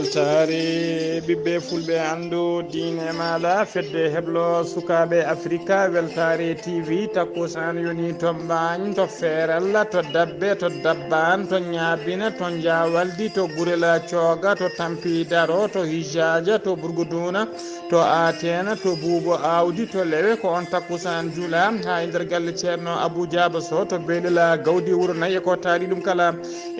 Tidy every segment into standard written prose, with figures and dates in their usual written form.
weltaare ɓiɓɓe fulɓe anndu diine maɗa fedde heblo sukaɓe africa weltaare tv takkusan yoni to mbañ to feerel to dabbe to dabban to ñaabina to jawaldi to gurela cooga to tampi daro to hijaja to burguduna to atena to buubo awdi to lewe ko on takkusan juula ha e nder galle ceerno abou diaba so to beelila gawdi wuuro nayi ko taari ɗum kala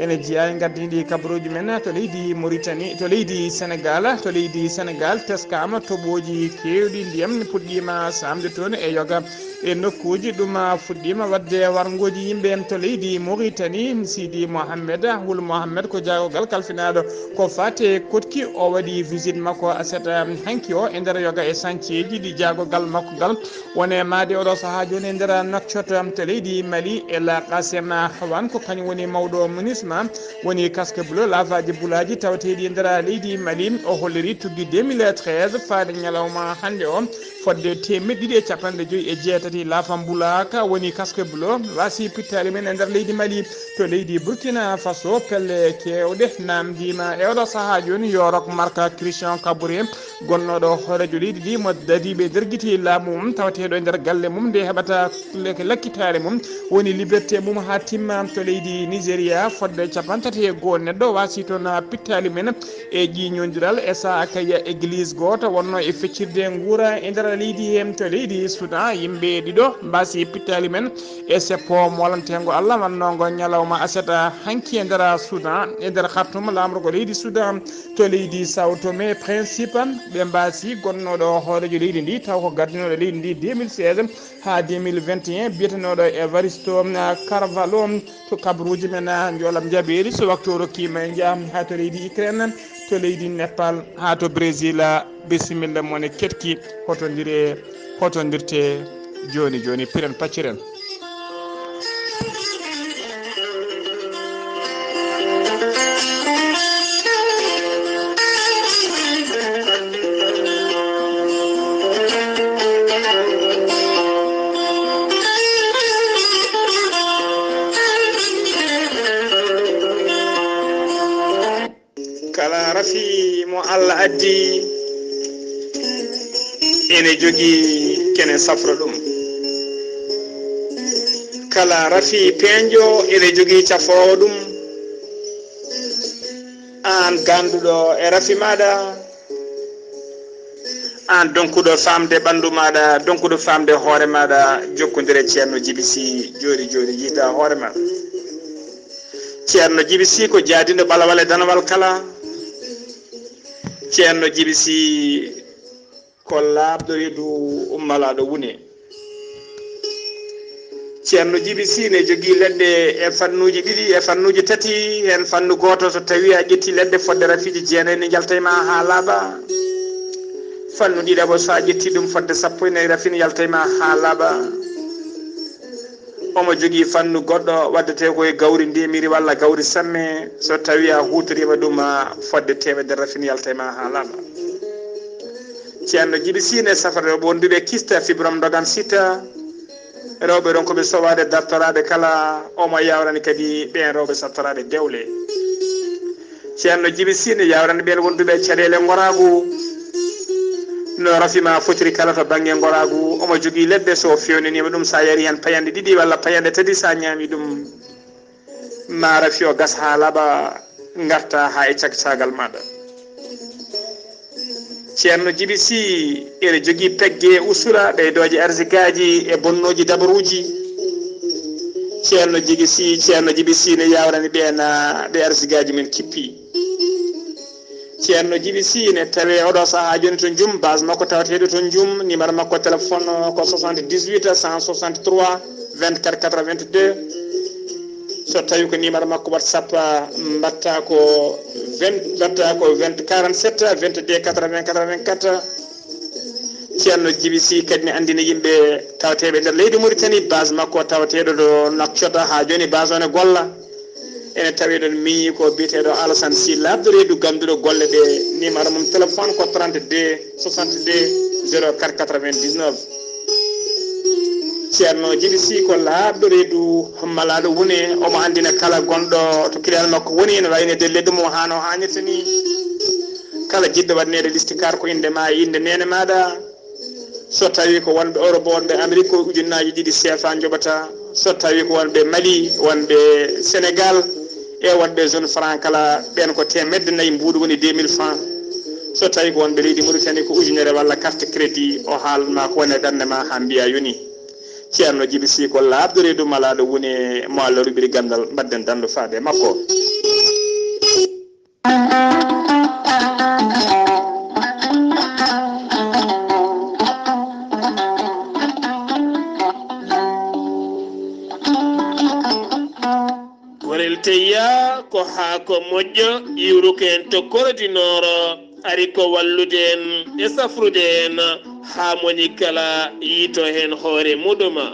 ene jeeya e gardiniɗi kabaruuji men to leydi mauritanie to leydi sénégal teskama toɓoji kewɗi ndiyam puɗɗima samde toon e yoga e nokkuji ɗum fuɗɗima wadde wargoji yimɓe to leydi mauritanie sidi mohammed hul mohammed ko jagogal kalfinaɗo ko fate kotki o waɗi visite makko aset hanki o e nder yoga e chantier ji ɗi jagogal makko gal wone made oɗo saaha joni e nder nokcoto to leydi mali e la kasema hawan ko kañum woni mawɗo munisma woni casque bleu lavaji bulaji tawateɗi e nder leydi mali o holliri tuggi 2013 faade ñalawma hannde o fodde 250 laafam bulaka woni casque bleu wasi pittali men e nder leydi mali to leydi burkina faso pelle kewɗe namdima e oɗo saaha joni yorok marka christian kabouré gonnoɗo hoorejo leydi ɗi mo dadiɓe nder guiti laamu mum tawateɗo e nder galle mum nde heɓata lakkitare mum woni liberté mum ha timma to leydi nigéria fodde 31 neɗɗo wasi toon pittali men e ƴiñodiral e sakaya église goto wonno e feccirde guura e nder leydi hem to leydi soudan yimɓe ɗiɗo mbasi pittali men e seppo molantego allah wannogo ñalawma aseta hanki e nder soudan e nder khartoum lamrugo leydi soudan to leydi sao tomé principe ɓe mbasi gonnoɗo hoorejo leydi ndi taw ko gardinoɗo leydi ndi 2016 ha 2021 biyetenoɗo evaristo carvalho to kabaruuji men joolam jaɓeri so waktu rokkima e jaam ha to leydi ukraine to leydi népal ha to brésil bisimilla mone ketki hotodirte joni joni piren pacciren kala rafi mo allah addi ene jogii kene safra ɗum kala rafi peejo ene jogii cafowo ɗum an ganduɗo e rafi maɗa an donkuɗo famde ɓandu maɗa donkuɗo famde hoore maɗa jokkodire ceerno djiby sy joni joni jiida hoore maɗa ceerno djiby sy ko jaadiɗo ɓalawal e danawal kala ceerno djiby sy ko laaɓɗo reedu ummalaɗo wune ceerno djiby sy ne jogii leɗɗe e fannuji ɗiɗi e fannuji tati hen fannu goto so tawi a ƴetti leɗɗe fodde rafiji jeenayi ne jaltayma ha laaɓa fannu ɗiɗaɓo so a ƴetti ɗum fodde 10 rafine yaltayma ha laaɓa omo jogii fannu goɗɗo waddete koye gawri ndemiri walla gawri samme so tawi a hutorima ɗum fodde 100 rafine yaltayma ha laaɓa ceerno djiby sy ne safara rewɓe wonduɓe kista fibrom dogan sita rewɓe ɗon koɓe sowade dartorade kala omo yawrani kadi ɓen rewɓe sattorade dewle ceerno djiby sy ne yawrani ɓen wonduɓe caɗele goragu no rafima fotiri kala to banggue goragu omo jogui leɗɗe so fewninima ɗum sa yari hen payande ɗiɗi walla payande tati sa ñami ɗum ma rafi o gas ha laaɓa garta ha e cagcagal maɗa ceerno djiby sy ene jogui pegge usula ɓeydoje arsiguaji e bonnoji dabaruji ceerno djiby sy ne yawrani ɓen ɗe arsiguaji men kippi ceerno djiby sy ne tawi oɗo saaha joni to jum base makko tawateɗo to jum numéro makko téléphone ko 78 163 24 82 so tawi ko numéro makko whatsapp mbatta ko 20 47 22 80 84 ceerno djiby sy kadi ne andina yimɓe tawateɓe nder leydi mauritanie base makko tawateɗo ɗo nakcota ha joni base o ne golla ene tawi ɗon miñi ko biyeteɗo Alassane Sylla abdo reedu ganduɗo golle ɗe numéro mum téléphone ko 32 62 04 99 ceerno Djiby Sy ko laaɓɗo reedu malaɗo woni omo andina kala gonɗo to kilal makko woni ne wayne de leddu mo hano hannirta ni kala jiɗɗo waɗnede listikar ko inde ma e inde nene maɗa so tawi ko wonɓe Europe wonɓe Amérique ko ujunnaji ɗiɗi CFA joɓata so tawi ko wonɓe Mali wonɓe Sénégal e wonɓe zone franc kala ɓen ko temedde nayyi mbuɗu woni 2000 francs so tawi ko wonɓe leydi Mauritanie ko ujunere walla carte crédit o haalma ko woni e ɓernde ma ha mbiya yoni ceerno Djiby Sy ko laaɓɗo reedu malaɗo woni mo Allah ruɓiri gandal mbadden dandu faade makko Weltaare ko haako moƴƴo iwruko en to korodinoro ari ko wallude en e safrude en haa moni kala yiito hen hoore muɗuma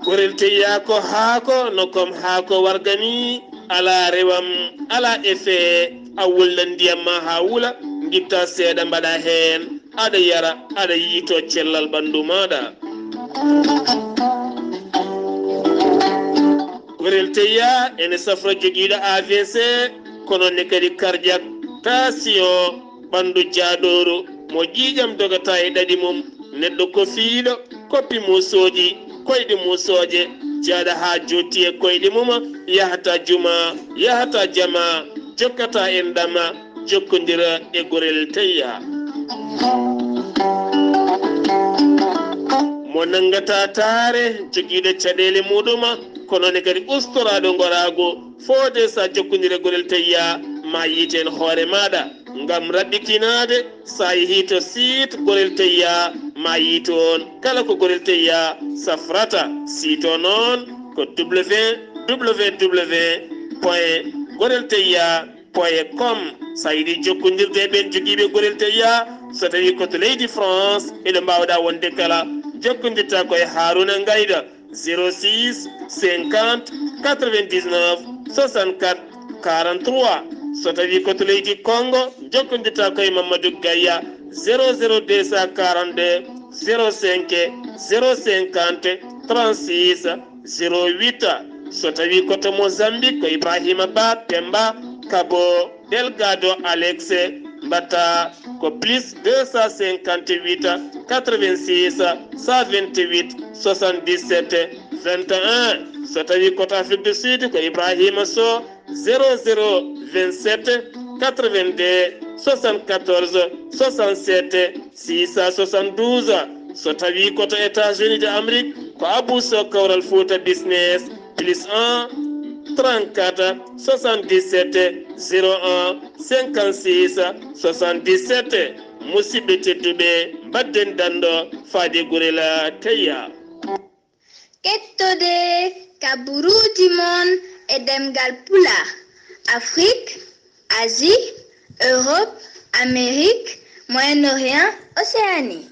Weltaare ko haako no kom haako wargani ala rewam ala effet a wulna ndiyam ma ha wula gitta seeɗa mbaɗa hen aɗa yara aɗa yiito cellal ɓandu maɗa Weltaare ene safra jogiiɗo AVC kono ne kadi cardiaque tension ɓandu jaaɗoru mo ƴiiƴam dogata e ɗaɗi mum neɗɗo ko fiiɗo koppi musoji koyɗe musoje jaaɗa ha jotti e koyɗe mum yahata juma yahata jama jokkata en ɗama jokkodira e Weltaare mo nangata taare jogiiɗo caɗele muɗuma kono ne kadi ustoraɗo gorago fode sa jokkodire Weltaare ma yiiten hoore maɗa ngam raɓɓikinade sa yeehi to site Weltaare ma yiitoon kala ko Weltaare safrata site o noon ko www.weltaare.com sa yiiɗi jokkodirde e ɓen joguiɓe Weltaare so tawi koto leydi France eɗo mbawɗa wonde kala jokkodirta koye Haruna Ngayda 06 50 99 64 43 so tawi koto leydi Congo jokkodirta koye Mamadou Gaya 00242 05 050 36 08 so tawi koto Mozambique ko Ibrahima Ba Pemba Kabo Delgado Alex mbatta ko plus 258 86 128 77 21 so tawi koto Afrique du Sud ko Ibrahima So 0027 82 74 67 672 so tawi koto États-Unis d'Amérique ko Abou So Kawral Fouta Business plus 1 34 77 01 56 77 musidɓe tedduɓe mbadden dando faade Weltaare kettode kabaruuji mon e ɗemngal pulaar Afrique Asie Europe Amérique Moyen-Orient Océanie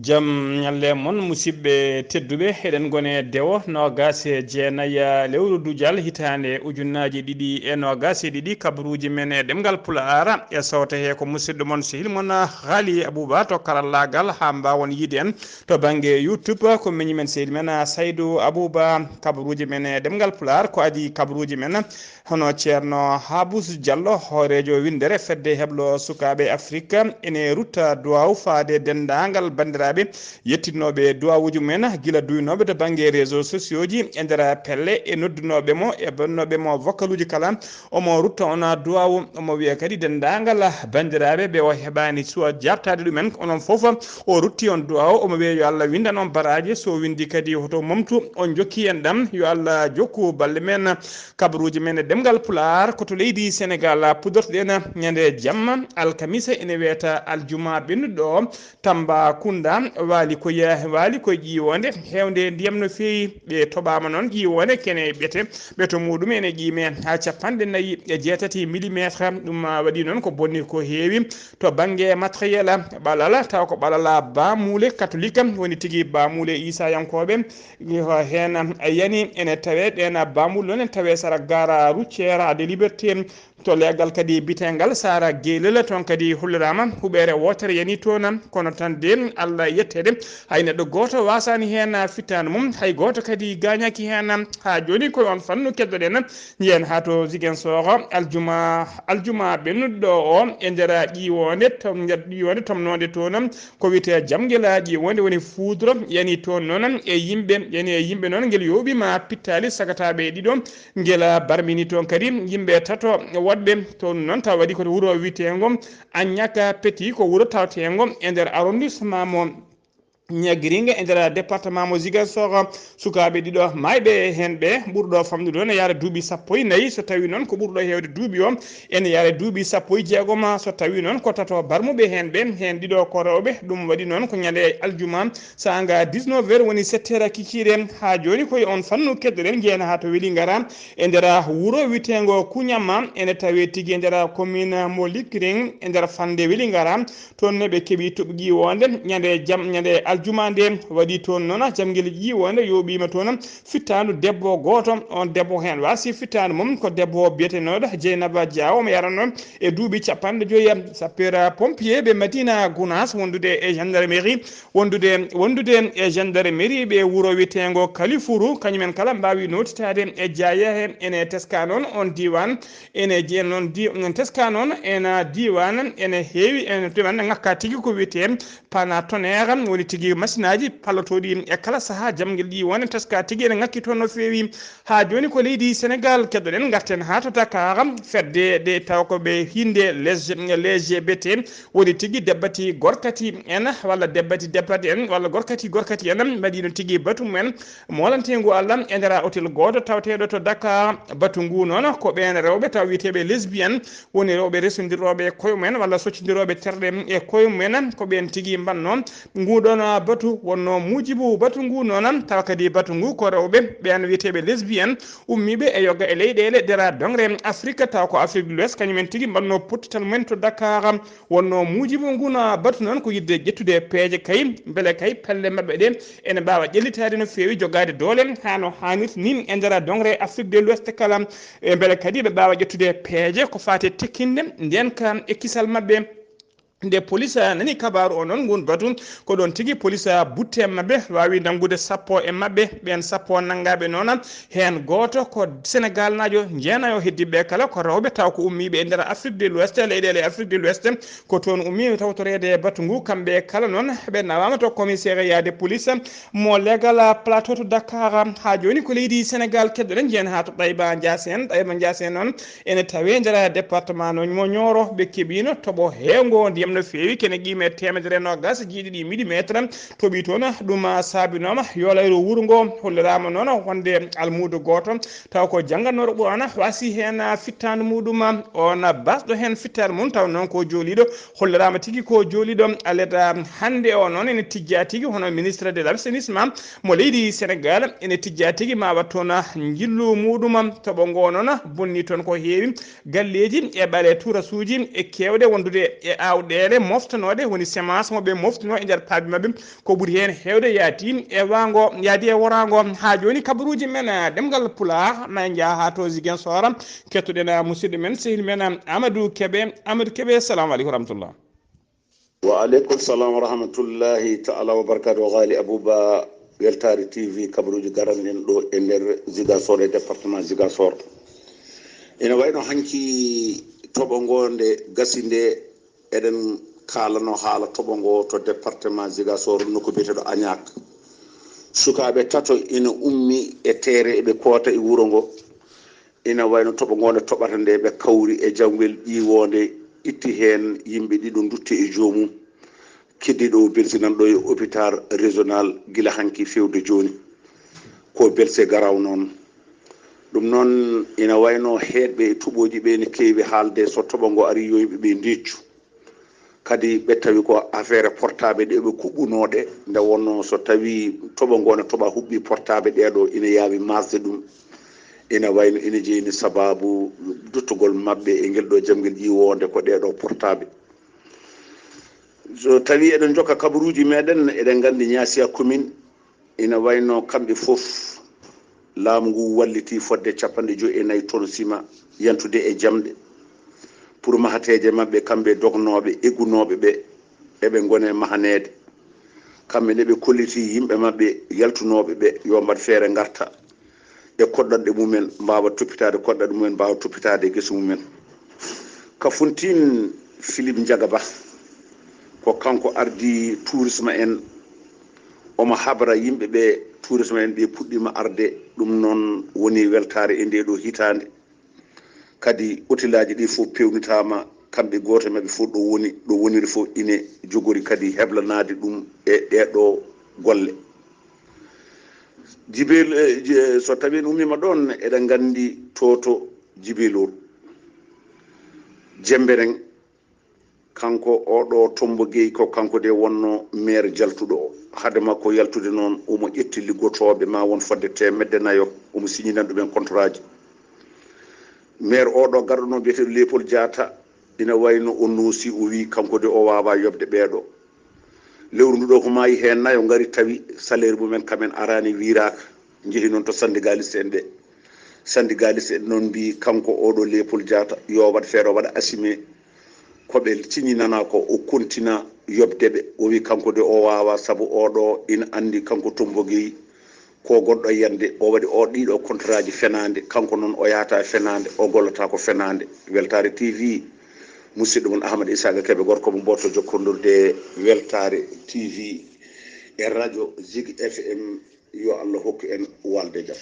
jam ñalle mon musidɓe tedduɓe eɗen gone dewo nogas e jeenayya lewru duujal hitande ujunnaji ɗiɗi e nogas e ɗiɗi kabaruuji men e ɗemngal pulaar e sawta he ko musidɗo mon sehil mon Ghalii Abuu Bah to karallagal ha mbawon yiide en to banggue YouTube ko miñi men sehil men Saydou Abou Bah kabaruuji men e ɗemngal pulaar ko adi kabaruuji men hono ceerno Habous Diallo hoorejo windere fedde heblo sukaɓe Afrique ene rutta duwaw faade dendagal bandiraɓe yettinoɓe duwawuji mumen guila duynoɓe to banggue réseaux sociaux ji e nder pelle e noddunoɓe mo e bonnoɓe mo vocal uji kala omo rutta ona duwawu omo wiya kadi dendagal bandiraɓe ɓe o heɓani suwa jartade ɗumen onon foof o rutti on duwaw omo wiya yo Allah windan on baraji so windi kadi hoto momtu on jokki en ɗam yo Allah jokku balle men kabaruuji men ɗemngal pulaar koto leydi Sénégal pudortoɗen ñande jamma alkamisa ene wiyata aljuma ɓennuɗo Tambacounda ganda wali ko ƴiwonde hewde ndiyam no feewi ɓe toɓama noon ƴiwonde kene ɓeto muɗum ene ƴiime ha 4.6 millimétre ɗum waɗi noon ko bonni ko heewi to banggue matériel ɓalala taw ko ɓalala bamule catholique woni tigui bamule isayankoɓe hen yani ene tawe ɗen bamule noon en tawe sara gara routiére de liberté to legal kadi bitengal sara guelel toon kadi hullirama huɓere wotere yani toon kono tan de Allah yettede hay neɗɗo goto wasani hen fittanu mum hay goto kadi gañaki hen ha joni koye on fannu keddoɗen jiyen ha to Ziguinchor aljuma ɓennuɗo o e nder ƴiwonde tomnode toon ko wiyete jamguela ƴiwonde woni foudre yani toon noon e yimɓe noon guel yoɓima pittali sagataɓe ɗiɗo guela barmini toon kadi yimɓe tato woɗɓe toon noon taw waɗi koto wuuro witego Agnaka Petit ko wuuro tawtego e nder arrondissement mo ñaguiringa e nder département mo Ziguinchor sukaɓe ɗiɗo mayɓe hen ɓe ɓurɗo famnude noon e yaara duuɓi 14 so tawi noon ko ɓurɗo hewde duuɓi o ene yaara duuɓi 16 so tawi noon ko tato barmuɓe hen ɓe hen ɗiɗo ko rewɓe ɗum waɗi noon ko ñande aljuma sanga 19 heures woni 7 heures kikiɗe ha joni koye on fannu keddoɗen jeeyna ha to weeli gara e nder wuuro witego Kuñamma ene tawi tigui e nder commune mo Likkiring e nder fande weeli gara toon ɓe keeɓi toɓo ƴiwonde ñande aljuma nde waɗi toon noon jamguel ƴiwonde yoɓima toon fittanu debbo goto on debbo hen wasi fittanu mum ko debbo biyetenoɗo Dieynaba Dia omo yarano e duuɓi 50 sapeur pompier ɓe Madina Gounas wondude e gendarmerie wondude e gendarmerie ɓe wuuro witego Kalifuru kañumen kala mbawi notitade e Diaye ene teska noon on diwan ene jeen noon teska noon ena diwan ene heewi ene diwan ngakka tigui ko wiyete pana tonnerre woni tigui machine aji pallotoɗi e kala saaha jamguel ƴiwonde teska tigui ene ngakki toon no feewi ha joni ko leydi Sénégal keddoɗen garten ha to Dakar fedde de taw ko ɓe hinde LGBT woni tigui debbati gorkati en walla debbati en walla gorkati en mbaɗino tigui batu mumen molantego Allah e nder hôtel goto tawteɗo to Dakar batu ngu noon ko ɓen rewɓe taw wiyeteɓe lesbienne woni rewɓe resodiroɓe koye mumen walla soccodiroɓe terɗe e koye mumen ko ɓen tigui mbanno nguɗon batu wonno mujibu batu ngu noon tawa kadi batu ngu ko rewɓe ɓen wiyeteɓe lesbienne ummiɓe e yogga e leyɗele dera dongre Afrique taw ko Afrique de l'Ouest kañumen tigui mbanno pottital mumen to Dakar wonno mujibu nguno batu noon ko yidde ƴettude peeje kay beele kay pelle mabɓe ɗe ene mbawa ƴellitade no fewi jogade doole hano hannirta ni e nder dongre Afrique de l'Ouest kala e beele kadi ɓe mbawa ƴettude peeje ko fate tekkinde nden ka e kisal mabɓe nde police nani kabaru o noon ngun batu ko ɗon tigui police butte mabɓe wawi nangude sappo e mabɓe ɓen sappo nangaɓe noon hen goto ko Sénégal najo jeenayo heddiɓe kala ko rewɓe taw ko ummiɓe e nder Afrique de l'Ouest leyɗele Afrique de l'Ouest ko toon ummi tawtorede batu ngu kamɓe kala noon ɓe nawama to commissariat de police mo legal plateau to Dakar ha joni ko leydi Sénégal keddoɗen jeen ha to Ɗayba Ndiassé noon ene tawe nder département no mo Nioro ɓe keeɓino toɓo hewgo ndiyam no fewi kene qime 120 jiiɗiɗi millimétre toɓi toon ɗum saabinoma yolayro wuuro ngo hollirama noon wonde almudo goto taw ko janggannoɗo ɓurana wasi hen fittanu muɗum on basɗo hen fittare mum taw noon ko joliɗo hollirama tigui ko joliɗo aleda hannde o noon ene tijja tigui hono ministre de l'assainissement mo leydi Sénégal ene tijja tigui ma wat toon jillu muɗum toɓo ngo noon bonni toon ko heewi galleji e ɓaale tourasuji e kewde wondude e awɗele moftanode woni semence moɓe moftino e nder paabi mabɓe ko ɓuuri hen hewde yaadi e worago ha joni kabaruuji men ɗemngal pulaar ma jaa ha to Ziguinchor kettoɗen musidɗo men sehil men Amadou Kébé salamu aleykum rahmatullah. wa aleykum salam wa rahmatullahi taala wa barakatuh. Ghalii Abuu Bah Weltaare TV kabaruuji garanɗen ɗo e nder Ziguinchor e département Ziguinchor ene wayno hanki toɓo ngo nde gasi nde eɗen kalano haala toɓo ngo to département Ziguinchor nokku biyeteɗo Agnaka sukaɓe tato ina ummi e teere eɓe koota e wuuro ngo ina wayno toɓo ngo nde toɓata nde ɓe kawri e jangwel ƴiwonde itti hen yimɓe ɗiɗo dutti e joomum keddiɗo belsinanɗo e hôpital régional gila hanki fewde joni ko belse garaw noon ɗum noon ina wayno heedɓe e tuɓoji ɓe ne kewi haalde so toɓo ngo ari yo yimɓe ɓe ndeccu kadi ɓe tawi ko affaire portable ɗe ɓe kuɓɓunoɗe nde wonno so tawi toɓo ngo ne toɓa huɓɓi portable ɗeɗo ina yaawi masde ɗum ina wayno ina jeyni sababu duttugol mabɓe e ngel ɗo jamguel ƴiwonde ko ɗeɗo portable. So tawi eɗen jokka kabaruuji meɗen eɗen gandi Niassia commune ina wayno kamɓe fof laamu ngu walliti fodde 54 tonnes ciment yantude e jamɗe pour mahateje mabɓe kamɓe dognoɓe eggunoɓe ɓe eɓe gone mahanede kamɓe ne ɓe kolliti yimɓe mabɓe yaltunoɓe ɓe yo mbat feere garta e kodɗanɗe mumen mbawa toppitade kodɗanɗe mumen mbawa toppitade e guese mumen. Kafountine Philippe Ndiaga Ba ko kanko ardi tourisme en omo habra yimɓe ɓe tourisme en ɓe puɗɗima arde ɗum noon woni weltare e nde ɗo hitande kadi hôtelaji ɗi fof pewnitama kamɓe goto mabɓe fof ɗo woniri fof ine jogori kadi heblanade ɗum e ɗeɗo golle. Jibel so tawi en ummima ɗon eɗen gandi toto Jibelor Jemberen kanko oɗo Tombo Gueye ko kanko de wonno maire jaltuɗo o hade makko yaltude noon omo ƴetti liggotoɓe ma won fodde temedde nayo omo signinan ɗumen contrat ji. Maire oɗo garɗo biyeteɗo Léopold Diatta ina wayno o noosi o wi kanko de o wawa yobde ɓeeɗo lewru ndu ɗo ko maayi hen nayo ngari tawi salaire mumen kamen arani wiraka jeehi noon to syndicaliste en ɓe syndicaliste en noon mbi kanko oɗo Léopold Diatta yo waɗ feere o waɗa assumé koɓe signinana ko o kontina yobdeɓe o wi kanko de o wawa saabu oɗo ina andi kanko Tombo Gueye ko goɗɗo yande o waɗi o ɗiɗo contrat ji fenade kanko noon o yahata fenade o gollata ko fenade. Weltare TV musidɗo mon Ahmad Isaga Keɓe gorko mo mboto jokkondurde Weltare TV e radio Zig FM yo Allah hokku en walde jaam.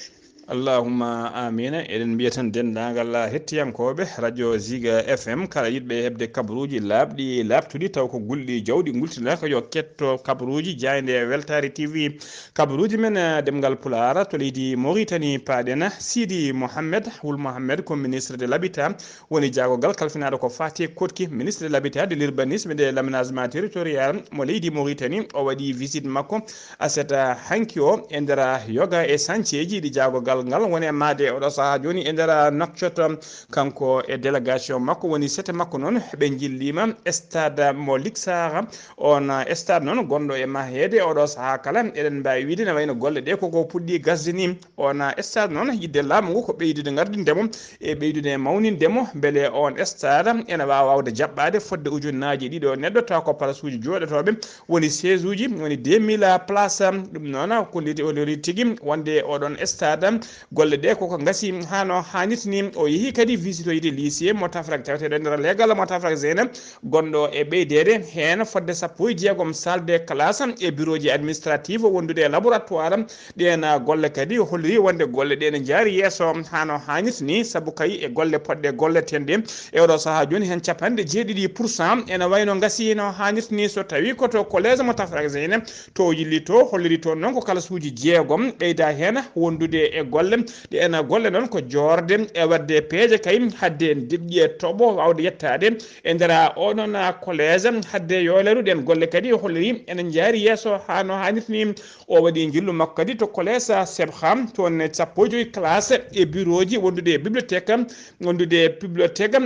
Allahumma amina. Eɗen mbiya tan dendagal hettiyankoɓe radio Ziga FM kala yiɗɓe hebde kabaruji labɗi labtuɗi taw ko gulɗi jawɗi gultinaka yo ketto kabaruji jayde Weltare TV. Kabaruji men ɗemngal pulaar to leydi Mauritanie paɗen Sidi Mohamed Wul Mohamed ko ministre de l'habitat woni jagogal kalfinaɗo ko faati kotki ministre de l'habitat de l'urbanisme de l'aménagement territorial mo leydi Mauritanie o waɗi visite makko aseta hanki o e nder yoga e chantier ji ɗi jagogal ngal woni maade oɗo saaha joni e nder nokcoto kanko e délégation makko woni sete makko noon ɓe jillima stade mo Liksara on stade noon gonɗo e mahede oɗo saaha kala eɗen mbawi wiide ne wayno golle ɗe koko puɗɗi gasdini on stade noon yidde laamu ngu ko ɓeydude gardindemo e ɓeydude mawnindemo beele on stade ene wawa wawde jaɓɓade fodde ujunnaji ɗiɗo neɗɗo taw ko place uji joɗotoɓe woni siège uji woni 2000 place ɗum noon ko liti tigui wonde oɗon stade golle ɗe koko gasi hano hannitini o yeehi kadi visite o yiide lycée mo tafrak taweteɗo nder legal mo tafrak Zeynab gonɗo e ɓeydede hen fodde 16 salle de classe e bureau ji administrative wondude e laboratoire ɗen golle kadi holliri wonde golle ɗe ne jaari yesso hano hannitini saabu kayi e golle poɗɗe golletenɗe e oɗo saaha joni hen 70% ene wayno gasi no hannitini so tawi koto collège mo tafrak Zeynab to yilli to holliri toon noon ko classe uji 6 ɓeyda hen wondude e golle ɗi ena golle noon ko jorde e wadde peeje kay hadde deɓƴi e toɓo wawde yettade e nder oɗon collége hadde yo leruɗen golle kadi holliri enen jaari yesso hano hannitini o waɗi jillu makko kadi to collège Sebham toon 15 classe e bureau ji wondude e bibliothèque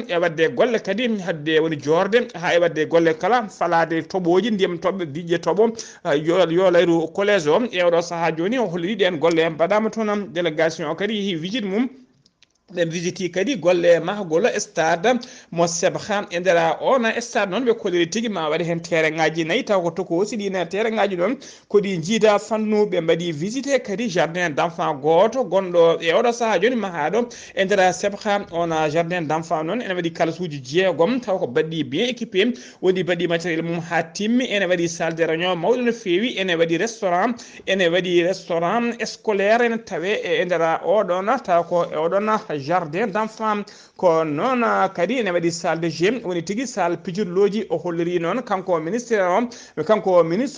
e wadde golle kadi hadde woni jorde ha e wadde golle kala falade toɓoji ndiyam toɓɓe diƴƴe toɓo yo layru collège o e oɗo saaha joni o holliri ɗen golle en mbaɗama toon délégation o kadi yeehi visite mum ɓe visiti kadi golle mahgol stade mo Sebha e nder on stade noon ɓe koliri tigui ma waɗi hen terrain ngaji 4 taw ko toko aussi ɗin terrain ngaji ɗon kodi jiida fannu ɓe mbaɗi visité kadi jardin d' enfant goto gonɗo e oɗo saaha joni mahaɗo e nder Sebha on jardin d' enfant noon ene waɗi classe uji 6 taw ko baɗɗi bien équipé woni baɗɗi matériel mum ha timmi ene waɗi salle de réunion mawɗo no fewi ene waɗi restaurant scolaire ene tawe e nder oɗon taw ko e oɗon jardin d'enfant ko noon kadi ene waɗi salle de jeu woni tigui salle pijirloji o holliri noon kanko ministre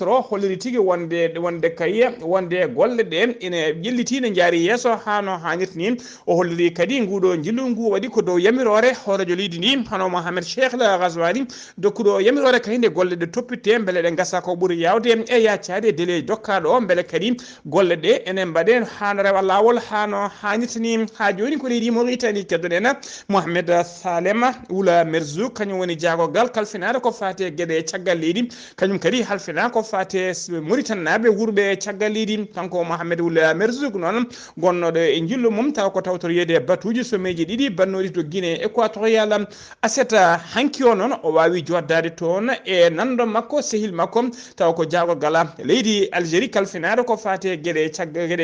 o holliri tigui wonde kayi wonde golle ɗe ene ƴelliti ne jaari yesso ha no hannirta ni o holliri kadi nguɗo jillu ngu waɗi ko dow yamirore horejo leydi ndi hono Mohamed Cheikh la Ghazouani dokkuɗo yamirore kadi nde golle ɗe toppite beele ɗe gasa ko ɓuuri yawde e yaccade délai dokkaɗo o beele kadi golle ɗe ene mbaɗe hano rewa lawol hano hannirta ni ha joni ko leydi Mauritanie keddoɗen Mohamed Salema Oula Merzouk kañum woni jaagogal kalfinade ko fate gueɗe caggal leydi kañum kadi halfina ko fate Mauritanie naɓe wurɓe caggal leydi kanko Mohamed Oula Merzouk noon gonnoɗo e jillu mum taw ko tawtoriede batuji sommeji ɗiɗi bannoɗi to Guinée équatorial aseta hanki o noon o wawi joddade toon e nando makko sehil makko taw ko jaagogal leydi Algérie kalfinade ko fate gueɗe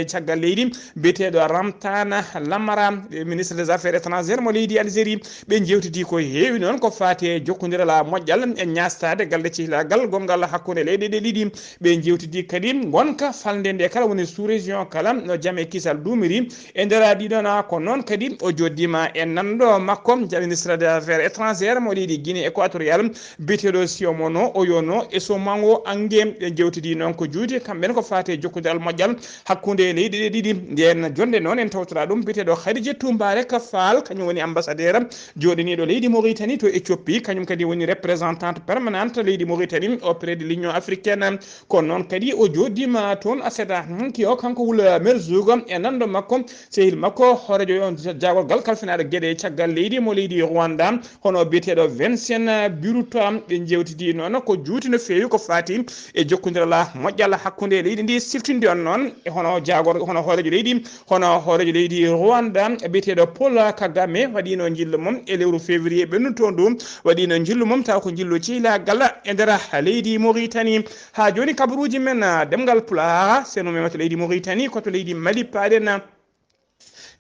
caggal leydi biyeteɗo Ramtane Lamara ministre des affaires étrangères mo leydi Algérie ɓe jewtidi ko heewi noon ko fate jokkodirala moƴƴal e ñastade galde cihlagal gongal hakkude leyɗe ɗe ɗiɗi ɓe jewtidi kadi gonka falde nde kala woni sous région kala no jaame kisal dumiri e nder ɗiɗon ko noon kadi o joddima e nanɗo makko ministre des affaires étrangères mo leydi Guinée équatorial biyeteɗo Siomono Oyono e Somango Angue ɓe jewtidi noon ko juuti kamɓen ko fate jokkodiral moƴƴal hakkude leyɗe ɗe ɗiɗi nden jonde noon en tawtora ɗum biyeteɗo Khadija Toumbare ka Fall kañum woni ambassadeur joɗaniɗo leydi Mauritanie to Éthiopie kañum kadi woni représentante permanente leydi Mauritanie auprès de l'Union africaine kono noon kadi o joddima toon aseta hanki o kanko Oula Merzouk e nanɗo makko sehil makko horejo on jaagogal kalfinaɗo gueɗe caggal leydi mo leydi Rwanda hono biyeteɗo Vincent Biruta ɓe jewtidi noon ko juuti no feewi ko fati e jokkodirala moƴƴal hakkude leydi ndi siftinde on noon e hono horejo leydi Rwanda biyeteɗo Paul Kagame waɗino jillu mum e lewru février ɓennu toon ɗum waɗino jillu mum taw ko jillu cihlagal e nder leydi Mauritanie ha joni kabaruuji men ɗemngal pulaar seno memata leydi Mauritanie koto leydi Mali paɗen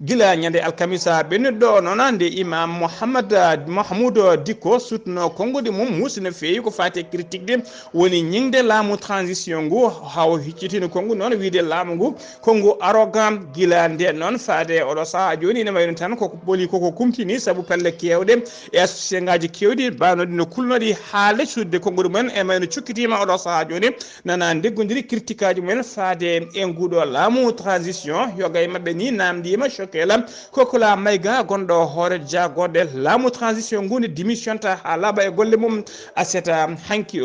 gila ñande alkamisa ɓennuɗo noon nde imam Mahmoud Dicko sutno konngudi mum musino feewi ko fati critique de woni ñingde laamu transition ngu haw hiccitino kongu noon wiide laamu ngu kongu arrogant gila nde noon faade oɗo saaha joni ene wayno tan koko ɓooli koko kumtini saabu pelle kewɗe e associé ngaji kewɗi banoɗi no kulnoɗi haale sudde konngudi mumen e mayno cukkitima oɗo saaha joni nana deggodiri critique aji mumen faade e nguɗo laamu transition yoga e mabɓe ni namdima kela kokola mayga gonɗo hoore jagode laamu transition ngu ne démissionta ha laaɓa e golle mum aseta hanki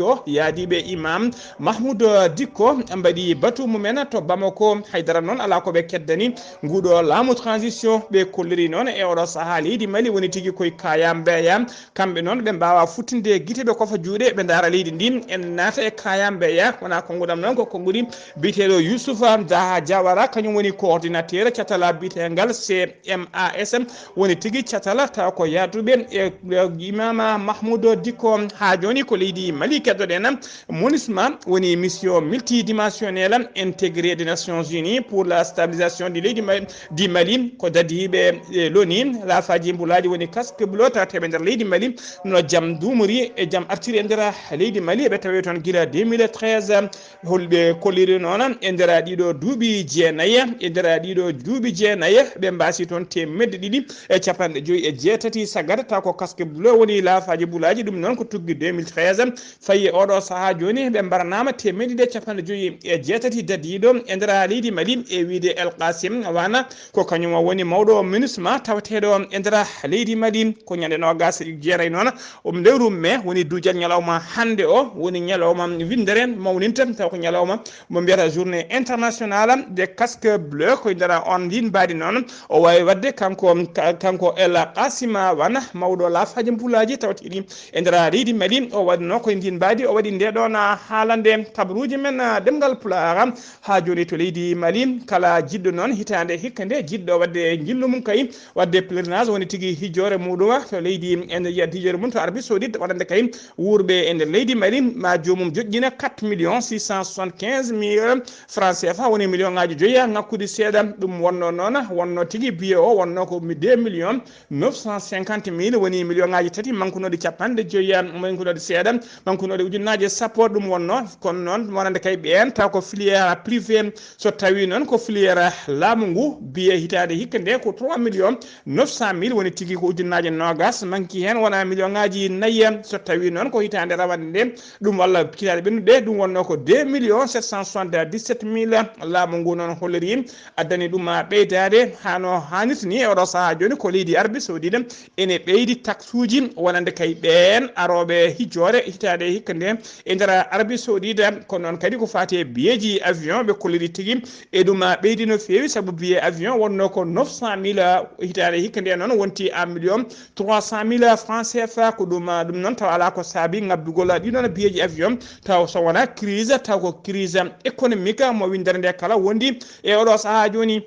o yaadiɓe imam Mahmoud Dicko mbaɗi batu mumen to Bamako haydara noon ala koɓe keddani nguɗo laamu transition ɓe kolliri noon e oɗo saaha leydi Mali woni tigui koye kaya mbeya kamɓe noon ɓe mbawa futtinde guite ɓe kofa juuɗe ɓe daara leydi ndi en naata e kaya mbeya wona konngudam noon ko konngudi biyeteɗo Youssoufa Daha Diawara kañum woni coordinateur catala biyetengal CMAS woni tigui catala taw ko yaduɓe e imama Mahmoud Dicko ha joni ko leydi Mali keddoɗen MONUSMA woni mission multidimensionnelle intégrée des Nations Unies pour la stabilisation du leydi di Mali ko dadiɓe loni laafaji mbulaji woni casque bleu tawateɓe nder leydi Mali no jaam dumori e jaam artiri e nder leydi Mali ɓe tawi toon guila 2013 holɓe kolliri noon e nder ɗiɗo duuɓi jeenayyi e nder ɗiɗo duuɓi jeenayyi ɓe mbasi toon temedde ɗiɗi e capanɗe joyyi e jeetati sagata taw ko casque bleu woni laafaji bulaji ɗum noon ko tuggi 2013 fayi oɗo saaha joni ɓe mbaranama temedde ɗiɗi e capanɗe joyyi e jeetati dadiɗo e nder leydi Mali e wiide El Qasim wana ko kañum woni mawɗo MINUSMA tawateɗo e nder leydi Mali ko ñande nogas jeerayi noon lewru mai woni duujal ñalawma hannde o woni ñalawma windere mawninta taw ko ñalawma mo mbiyata journée internationale des casques bleus ko nder on ndin mbaadi noon o wawi wadde kanko El Qasima wana mawɗo laafaji mbulaji tawteɗi e nder leydi Mali o waɗino koye ndin mbaadi o waɗi nde ɗon haalande kabaruuji men ɗemngal pulaar ha joni to leydi Mali kala jiɗɗo noon hitande hikka nde jiɗɗo wadde jillu mum kay wadde pèlerinage woni tigui hijjore muɗum to leydi ene yiyat hijjore mum to Arabie Saoudite waɗande kay wuurɓe e nder leydi Mali ma jomum joƴƴina 4 675 000 francs CFA woni million ngaji joyyi hakkude seeɗa ɗum wonno noon wonno tigi biye o wonno ko 2 millions 950 mille woni million ngaji tati mankunode capanɗe joyyi mankunode seeɗa mankunode ujunnaje sappo ɗum wonno kono noon wonande kay ɓen taw ko filière privé so tawi noon ko filière laamu ngu biye hitande hikka nde ko 3 millions 900 mille woni tigi ko ujunnaje nogas manki hen wona million ngaji nayyi so tawi noon ko hitande rawande nde ɗum walla kitade ɓennuɗe ɗum wonno ko 2 millions 777 mille laamu ngu noon holliri addani ɗum ɓeydade hano hannirta ni e oɗo saaha joni ko leydi Arabie Saoudite ene ɓeydi taxe uji wonande kay ɓen aroɓe hijjore hitade hikka nde e nder Arabie Saoudite kono noon kadi ko fati e biyeji avion ɓe kolliri tigui e ɗum ɓeydi no fewi saabu biye avion wonno ko 900 mille hitade hikka nde noon wonti 1 million 300 mille francs CFA ko ɗum noon taw ala ko saabi ngabbugol ɗiɗon biyeji avion taw so wona crise taw ko crise économique mo windere nde kala wondi e oɗo saaha joni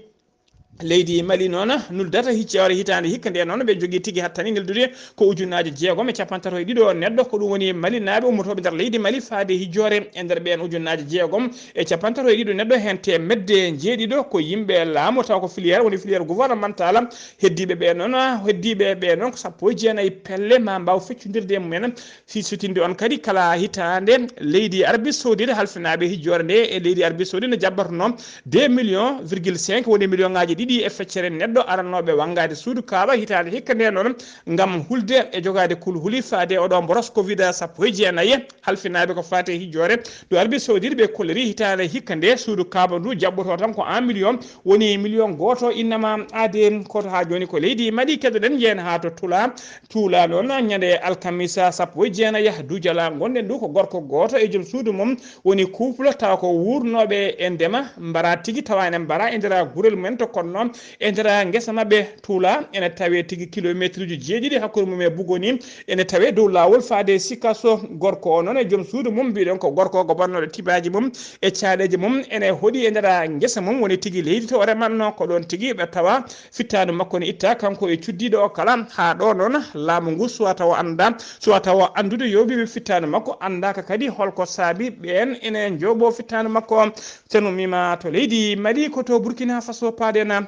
leydi Mali noon nuldata hiccewre hitande hikka nde noon ɓe jogui tigui hattani neldude ko ujunnaje jeegom e capantato e ɗiɗo neɗɗo ko ɗum woni Mali naaɓe ummotoɓe nder leydi Mali faade hijjore e nder ɓen ujunnaje jeegom e capantato e ɗiɗo neɗɗo hen temedde jeeɗiɗo ko yimɓe laamu taw ko filiére woni filiére gouvernemental heddiɓe ɓe noon heddiɓe noon ko sappo e jeenayyi pelle ma mbaw feccodirde e mumen sisitinde on kadi kala hitande leydi Arabie Saoudite halfinaɓe hijjore nde e leydi Arabie Saoudite ne jabbatano 2 millions 5 woni million ngaji ɗiɗi e feccere neɗɗo arannoɓe wangade suudu kaaba hitande hikka nde noon gam hulde e jogade kulhuli faade oɗo boros covid sappo e jeenayyi halfinaɓe ko fate hijjore ɗo Arabie Saoudite ɓe kolleri hitande hikka nde suudu kaaba ndu jabboto tan ko 1 million woni million goto innama aade koto ha joni ko leydi Mali keɗoɗen jeen ha to tuula noon ñande alkamisa sappo e jeenayyi duujala gonɗen ndu ko gorko goto e joom suudu mum woni couple taw ko wurnoɓe e ndema mbara tigui tawa ene mbara e nder guurel mumen to konno e nder guesa mabɓe tuula ene tawe tigui kilométre uji jeeɗiɗi hakkude mum e Bugoni ene tawe dow lawol faade Sikasso gorko o noon e joom suudu mum mbiɗon ko gorko ko bonnoɗo tibaji mum e caɗeje mum ene hooɗi e nder guesa mum woni tigui leydi to remanno ko ɗon tigui ɓe tawa fittanu makko ne itta kanko e cuddiɗo o kala ha ɗo noon laamu ngu suwa taw anda suwa taw andude yoɓiɓe fittanu makko andaka kadi holko saabi ɓen ene jooɓo fittanu makko teno mima to leydi Mali ko to Burkina Faso paadena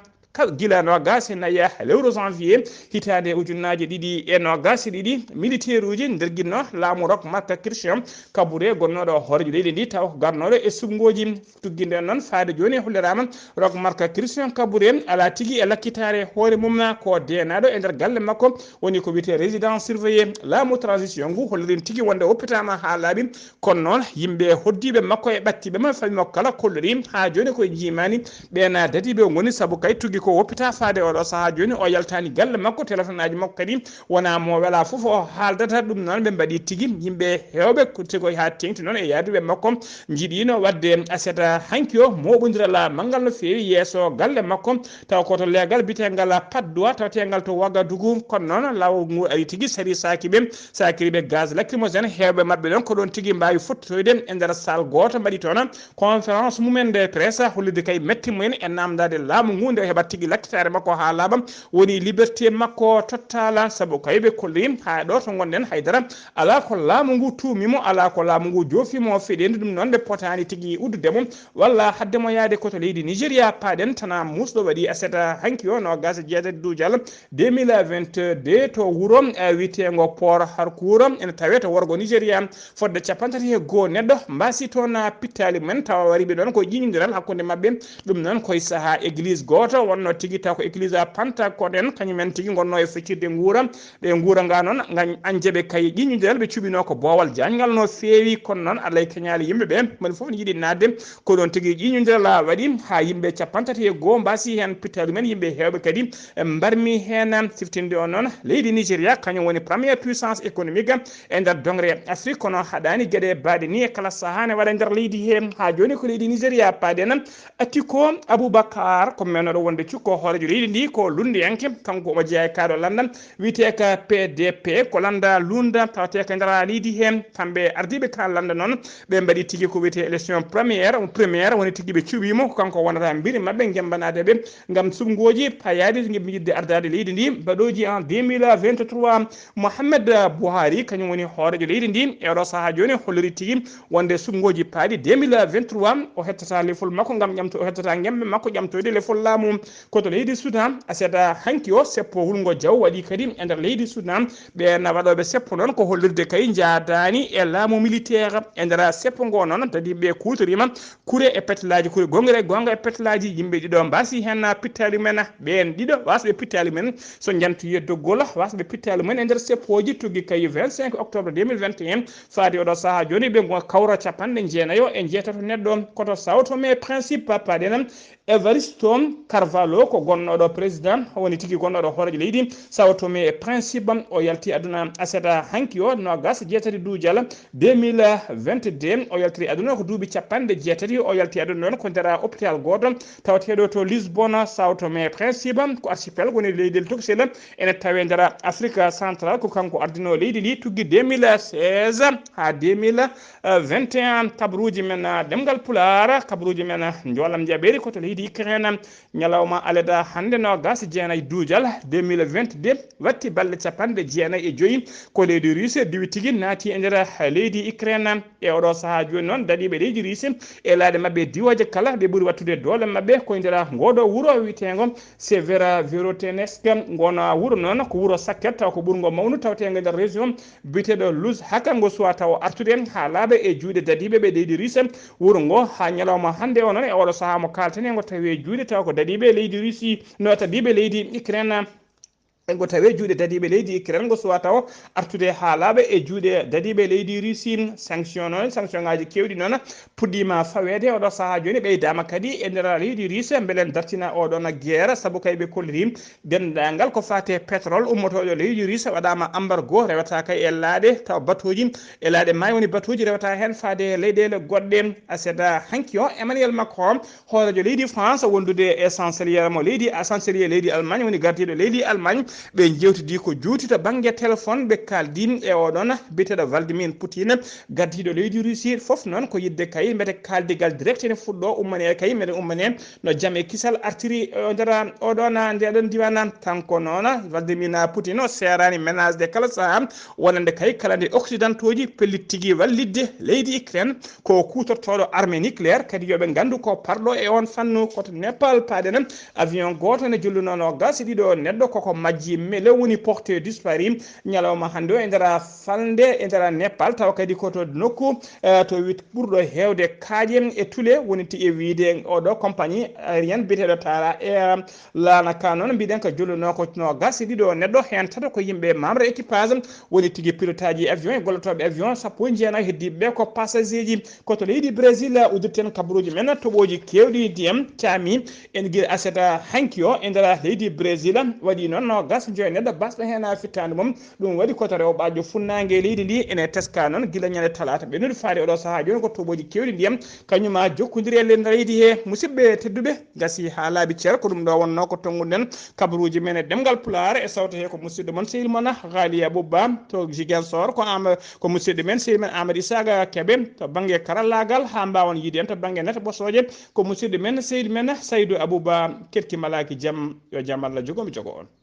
gila nogas e nayyi lewru janvier hitande ujunnaje ɗiɗi e nogas ɗiɗi militaire uji nder guinno laamu rok marka Christian Kabouré gonnoɗo horejo leydi ndi taw garnoɗo e sumgoji tugginde noon faade joni hollirama rok marka Christian Kabouré ala tigui e lakkitare hoore mum ko denaɗo e nder galle makko woni ko wiyete résidence surveillé laamu transition ngu hollirin tigui wonde woppitama ha laaɓi kono noon yimɓe hoddiɓe makko e ɓattiɓe ma fami makko kala kollori ha joni koye jimani ɓen dadiɓe goni saabu kay tugui ko woppita faade oɗo saaha joni o yaltani galle makko téléphone aji makko kadi wona mo wela foof o haaldata ɗum noon ɓe mbaɗi tigui yimɓe hewɓe tigoy ha tengti noon e yaaduɓe makko jiiɗino wadde aseta hanki o moɓodiral manggal no fewi yeeso galle makko taw koto leegal bitegal paddoa tawategal to Ouagadougou kono noon law ngu ari tigui sari sakiriɓe gaz lacrymogène hewɓe mabɓe ɗon ko ɗon tigui mbawi fottoyde e nder salle goto mbaɗi toon conférence mumen de presse hollide kay metti mumen e namdade laamu ngu nde heɓat tigui lakkitare makko ha laaɓa woni liberté makko tottala saabu kayɓe kolli ha ɗo to gonɗen haydara ala ko laamu ngu tumimo ala ko laamu ngu joofimo feɗende ɗum noon ɓe potani tigui uddudemo walla haddemo yaade koto leydi Nigéria paɗen tana musɗo waɗi aseta hanki o no gasa jeetati duujal 2022 to wuuro witego port Harcourt ene tawe to worgo Nigéria fodde capantati e goho neɗɗo mbasi toon pittali mumen tawa wariɓe ɗon ko ƴiñodiral hakkude mabɓe ɗum noon koye saaha église goto wonno tigui taw ko église Pentecôte en kañumen tigui gonno e feccirde guura ɓe guura nga noon anjeɓe kay ƴiñodiral ɓe cuɓino ko boowal jangal no fewi kono noon Allah e keñali yimɓeɓe moni foof ne yiiɗi nadde ko ɗon tigui ƴiñodiral waɗi ha yimɓe capantati e goho mbasi hen pittali men yimɓe hewɓe kadi mbarmi hen siftinde o noon leydi Nigéria kañum woni première puissance économique e nder dongre Afrique kono haɗani gueɗe baɗe ni e kala saaha ne waɗa nder leydi he ha joni ko leydi Nigéria paɗen Atiko Aboubacar ko mennoɗo wonde cukko hoorejo leydi ndi ko lundiyanke kanko omo jeeya kaɗo landal wiyete ka PDP ko landa lunda tawate ka ndara leydi hen kamɓe ardiɓe ka landa noon ɓe mbaɗi tigui ko wiyete élection premiére woni tigui ɓe cuɓimo ko kanko wonata mbiri mabɓe gembanade ɓe gam sumgoji payade gueɓe jidde ardade leydi ndi mbaɗoji en 2023 Mohamed Buhari kañum woni hoorejo leydi ndi e oɗo saaha joni holliri tigui wonde sumgoji paaɗi 2023 o hettata lefol makko gam ƴamto o hettata gemɓe makko ƴamtoyde lefol laamu koto leydi Soudan aseeda hanki o seppo wulgo diaw waɗi kadi e nder leydi Soudan ɓen waɗoɓe seppo noon ko hollirde kay jaadani e laamu militaire e nder seppo ngo noon tadi ɓe kutorima kure e petelaji kure gonga e petelaji yimɓe ɗiɗo mbasi hen pittali men ɓen ɗiɗo wasɓe pittali men so jantoyi doggol wasɓe pittali men e nder seppoji tugui kay 25 octobre 2021 faadi oɗo saaha joni ɓe go kawra capanɗe jeenayo e jeetato neɗɗo koto sawtome principe paɗenam Evaristo Carvalho ko gonnoɗo président woni tigui gonnoɗo hoorejo leydi sawtome e principe o yalti aduna aseta hanki o nogas jeetati duujal 2022 o yaltiri aduna ko duuɓi capanɗe jeetati o yalti aduna noon ko nder hôpital goto tawateɗo to Lisbonne sawtome e principe ko archipel woni leydi Tuxel ene tawe nder Afrique central ko kanko ardino leydi ndi tugui 2016 ha 2021 kabaruuji men ɗemngal pulaar kabaruuji men jolam jaɓeri koto leydi Ukraine ñalawma aleda hannde nogas jeenayyi duujal 2022 watti balɗe capanɗe jeenayyi e joyyi ko leydi Russie diwi tigui naati e nder leydi Ukraine e oɗo saaha joni noon daɗiɓe leydi Russie e laaɗe mabɓe diwoje kala ɓe ɓuuri wattude doole mabɓe koye nder ngoɗo wuuro wiyetego Severodvinetsk gono wuuro noon ko wuuro Sakket taw ko ɓuurgo mawnu tawtego nder région biteɗo Luz haka ngo suwa taw artude ha laaɓa e juuɗe daɗiɓe ɓe leydi Russie wuuro ngo ha ñalawma hannde o noon e oɗo saaha mo kalten ngo tawi juuɗe taw ko daɗiɓe leydi Russie no tadiɓe leydi Ukraine go tawe juuɗe dadiɓe leydi Ukraine go suwa taw artude ha laaɓa e juuɗe dadiɓe leydi Russie sanction ngaji kewɗi noon puɗɗima fawede oɗo saaha joni ɓeydama kadi e nder leydi Russie beelen dartina oɗon guerre saabu kayɓe kolliri dendagal ko fate pétrole ummotoɗo leydi Russie waɗama embargo rewata kay e laaɗe taw batuji e laaɗe maayi woni batuji rewata hen faade leyɗele goɗɗe aseeda hanki o Emmanuel Macron hoorejo leydi France wondude e chancelier mo leydi leydi Allemagne woni gardiɗo leydi Allemagne ɓe jewtidi ko juuti to banggue téléphone ɓe kaldi e oɗon biteɗo Vladimir Poutine gardiɗo leydi Russie foof noon ko yidde kay mbete kaldigal direct ne fuɗɗo ummane kay mbete ummane no jaam e kisal artiri nder oɗon ndeɗon diwan kanko noon Vladimir Poutine o serani ménage de kala saaha wonande kay kala nde occidentaux ji pellit tigui wallidde leydi Ukraine ko kutortoɗo armée nucléaire kadi yoɓe gandu ko parɗo e on fannu koto Népal paɗen avion goto ne jollunono gas ɗiɗo neɗɗo koko majji mele woni porté disparu ñalawma hannde o e nder falde e nder Népal taw kadi koto nokku to wit ɓurɗo hewde kaaƴe e tule woni ti e wiide oɗo compagnie aérienne biteɗo Tara Air lanaka noon mbiɗen ko jolluno ko no gas ɗiɗo neɗɗo hen tata ko yimɓe membre équipage woni tigui pilotage avion e gollotoɓe avion sappo e jeenayyi heddiɓe ko passager ji koto leydi Brésil uddirten kabaruuji men toɓoji kewɗi ndiyam caami en guila aseta hanki o e nder leydi Brésil waɗi noon no gas joyi neɗɗo basɗo hen fittande mum ɗum waɗi koto rewɓajo funnague leydi ndi ene teska noon guila ñande talata ɓennude faade oɗo saaha joni ko toɓoji kewɗi ndiyam kañuma jokkodiri e nder leydi he musidɓe tedduɓe gasi ha laaɓi ceer ko ɗum ɗo wonno ko tonguɗen kabaruuji men e ɗemgal pulaar e sawto he ko musidɗo moon sehil moon Ghalii Abuu Bah to Ziguinchor ko musidɗo men sehil men Amadou Isaga Kébé to banggue karallagal ha mbawon yiide en to banggue nete ɓosoje ko musidɗo men sehil men Saydou Abou Bah ketki malaki jaam yo jaam Allah jogomi jogo on.